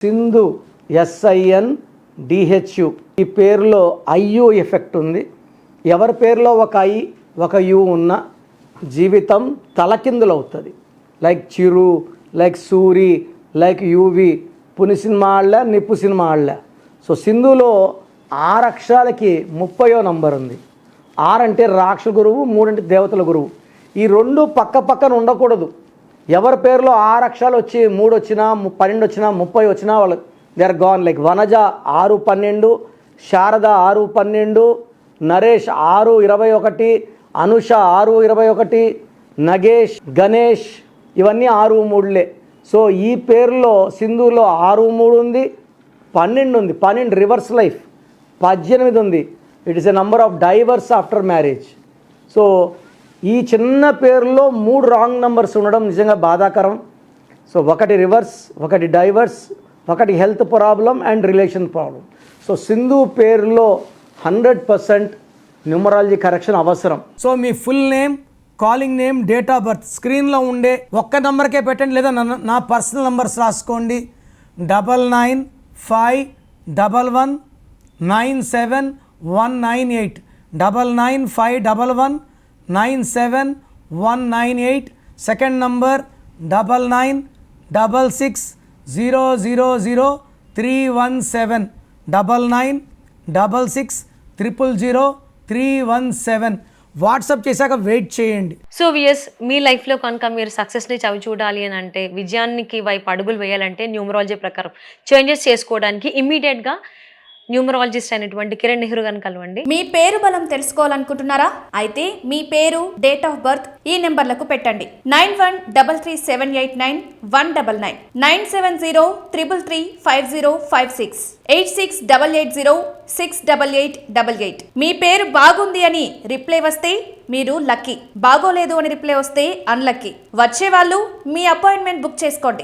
Sindhu SINDHU ఈ పేరులో IU effect ఉంది. ఎవరి పేరులో ఒక I ఒక U ఉన్న జీవితం తలకిందులవుతుంది. Like Chiru, like Suri, like Yuvi, పుని సినిమా ఆడలే, నిప్పు సినిమా ఆడలే. సో సింధులో 6 అక్షరాలకి 30వ నంబర్ ఉంది. 6 అంటే రాక్షస గురువు, 3 అంటే దేవతల గురువు. ఈ రెండు పక్క పక్కన ఉండకూడదు. ఎవరి పేరులో 6 అక్షరాలు వచ్చి 3 వచ్చినా 12 వచ్చినా 30 వచ్చినా వాళ్ళు they are gone. Like Vanaja 6-12, Sharada 6-12, Naresh 6-21, Anusha 6-21, Nagesh, Ganesh ఇవన్నీ 6-3లే. సో ఈ పేరులో సింధులో 6-3 ఉంది, 12 ఉంది, 12 రివర్స్ లైఫ్, 18 ఉంది. It is a number of divorce after marriage. So ఈ చిన్న పేరులో 3 రాంగ్ నంబర్స్ ఉండడం నిజంగా బాధాకరం. సో ఒకటి రివర్స్, ఒకటి డైవర్స్, ఒకటి health problem and relation problem. So Sindhu పేరులో 100% న్యూమరాలజీ కరెక్షన్ అవసరం. So me full name, calling name, date of birth స్క్రీన్లో ఉండే ఒక్క నెంబర్కే పెట్టండి, లేదా నా పర్సనల్ నెంబర్స్ రాసుకోండి. 9951197198, 9951197198. Second number 9966000317, 9966000317. వాట్సాప్ చేశాక వెయిట్ చేయండి. సో వియస్, మీ లైఫ్లో కనుక మీరు సక్సెస్ని చవి చూడాలి అని అంటే, విజయానికి వైపు అడుగులు వేయాలంటే న్యూమరాలజీ ప్రకారం చేంజెస్ చేసుకోవడానికి ఇమ్మీడియట్గా న్యూమరాలజిస్ట్ అయినటువంటి కిరణ్ నెహ్రూ గారిని కలవండి. మీ పేరు బలం తెలుసుకోవాలనుకుంటున్నారా? అయితే మీ పేరు, డేట్ ఆఫ్ బర్త్ ఈ నెంబర్లకు పెట్టండి. 9133789199, 9703335056, 8688068888. మీ పేరు బాగుంది అని రిప్లై వస్తే మీరు లక్కీ, బాగోలేదు అని రిప్లై వస్తే అన్లక్కీ. వచ్చే వాళ్ళు మీ అపాయింట్మెంట్ బుక్ చేసుకోండి.